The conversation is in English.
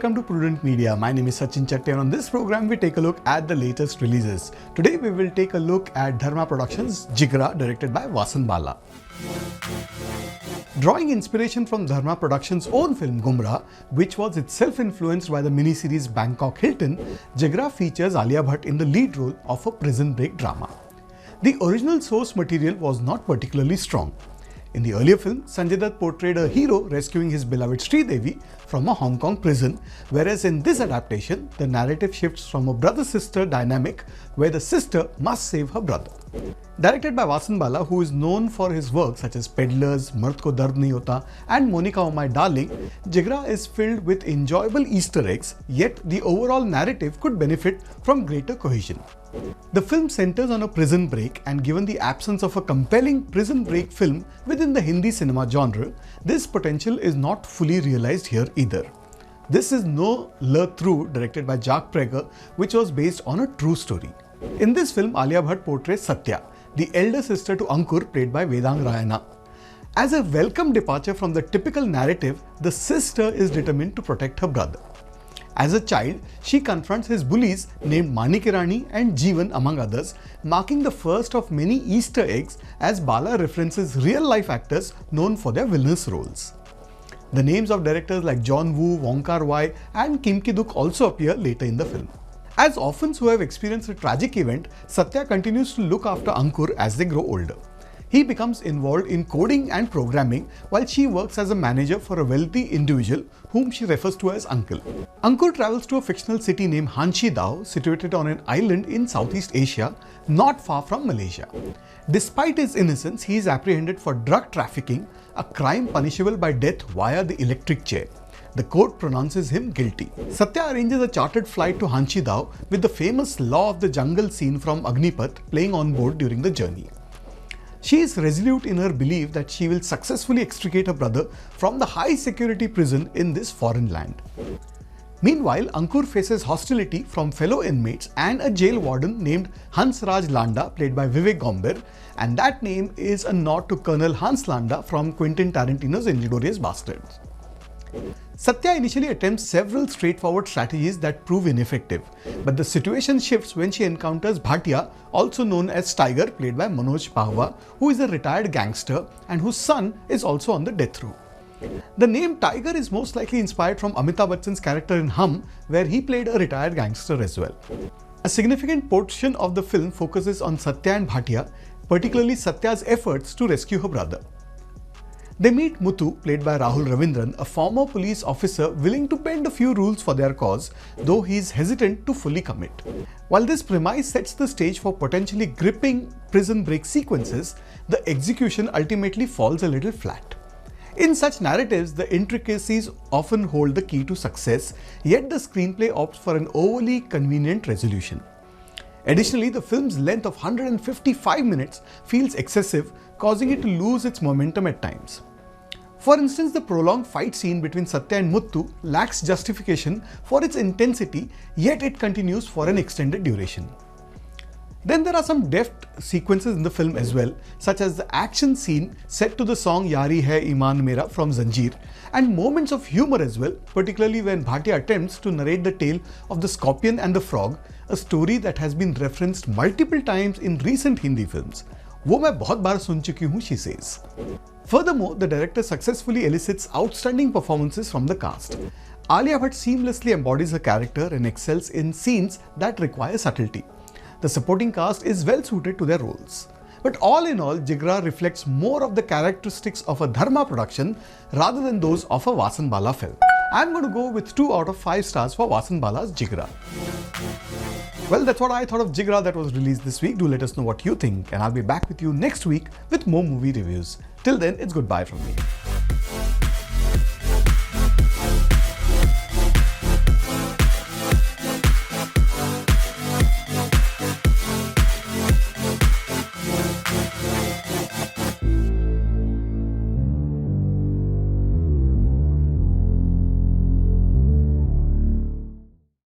welcome to Prudent Media. My name is Sachin Chatte and on this program we take a look at the latest releases. Today we will take a look at Dharma Productions' Jigra, directed by Vasan Bala. Drawing inspiration from Dharma Productions' own film Gumrah, which was itself influenced by the miniseries Bangkok Hilton, Jigra features Alia Bhatt in the lead role of a prison break drama. The original source material was not particularly strong. In the earlier film, Sanjay Dutt portrayed a hero rescuing his beloved Sridevi from a Hong Kong prison, whereas in this adaptation, the narrative shifts from a brother-sister dynamic where the sister must save her brother. Directed by Vasan Bala, who is known for his work such as Peddlers, Mard Ko Dard Nahi Hota and Monica Oh My Darling, Jigra is filled with enjoyable Easter eggs, yet the overall narrative could benefit from greater cohesion. The film centers on a prison break, and given the absence of a compelling prison break film within the Hindi cinema genre, this potential is not fully realized here either. This is no Le Through, directed by Jack Prager, which was based on a true story. In this film, Alia Bhatt portrays Satya, the elder sister to Ankur, played by Vedang Rayana. As a welcome departure from the typical narrative, the sister is determined to protect her brother. As a child, she confronts his bullies named Manikirani and Jeevan among others, marking the first of many Easter eggs as Bala references real-life actors known for their villainous roles. The names of directors like John Woo, Wong Kar-wai and Kim Ki-duk also appear later in the film. As orphans who have experienced a tragic event, Satya continues to look after Ankur as they grow older. He becomes involved in coding and programming while she works as a manager for a wealthy individual whom she refers to as Uncle. Ankur travels to a fictional city named Hanshi Dao, situated on an island in Southeast Asia, not far from Malaysia. Despite his innocence, he is apprehended for drug trafficking, a crime punishable by death via the electric chair. The court pronounces him guilty. Satya arranges a chartered flight to Hanshi Dao with the famous Law of the Jungle scene from Agnipath playing on board during the journey. She is resolute in her belief that she will successfully extricate her brother from the high security prison in this foreign land. Meanwhile, Ankur faces hostility from fellow inmates and a jail warden named Hans Raj Landa, played by Vivek Gomber, and that name is a nod to Colonel Hans Landa from Quentin Tarantino's Inglourious Basterds. Satya initially attempts several straightforward strategies that prove ineffective, but the situation shifts when she encounters Bhatia, also known as Tiger, played by Manoj Pahwa, who is a retired gangster and whose son is also on the death row. The name Tiger is most likely inspired from Amitabh Bachchan's character in Hum, where he played a retired gangster as well. A significant portion of the film focuses on Satya and Bhatia, particularly Satya's efforts to rescue her brother. They meet Muthu, played by Rahul Ravindran, a former police officer willing to bend a few rules for their cause, though he is hesitant to fully commit. While this premise sets the stage for potentially gripping prison break sequences, the execution ultimately falls a little flat. In such narratives, the intricacies often hold the key to success, yet the screenplay opts for an overly convenient resolution. Additionally, the film's length of 155 minutes feels excessive, causing it to lose its momentum at times. For instance, the prolonged fight scene between Satya and Muthu lacks justification for its intensity, yet it continues for an extended duration. Then there are some deft sequences in the film as well, such as the action scene set to the song Yari Hai Iman Mera from Zanjeer, and moments of humor as well, particularly when Bhatia attempts to narrate the tale of the scorpion and the frog, a story that has been referenced multiple times in recent Hindi films. वो मैं बहुत बार सुन चुकी हूँ, she says. Furthermore, the director successfully elicits outstanding performances from the cast. Alia Bhatt seamlessly embodies her character and excels in scenes that require subtlety. The supporting cast is well suited to their roles. But all in all, Jigra reflects more of the characteristics of a Dharma production rather than those of a Vasan Bala film. I'm going to go with 2 out of 5 stars for Vasan Bala's Jigra. Well, that's what I thought of Jigra that was released this week. Do let us know what you think, and I'll be back with you next week with more movie reviews. Till then, it's goodbye from me.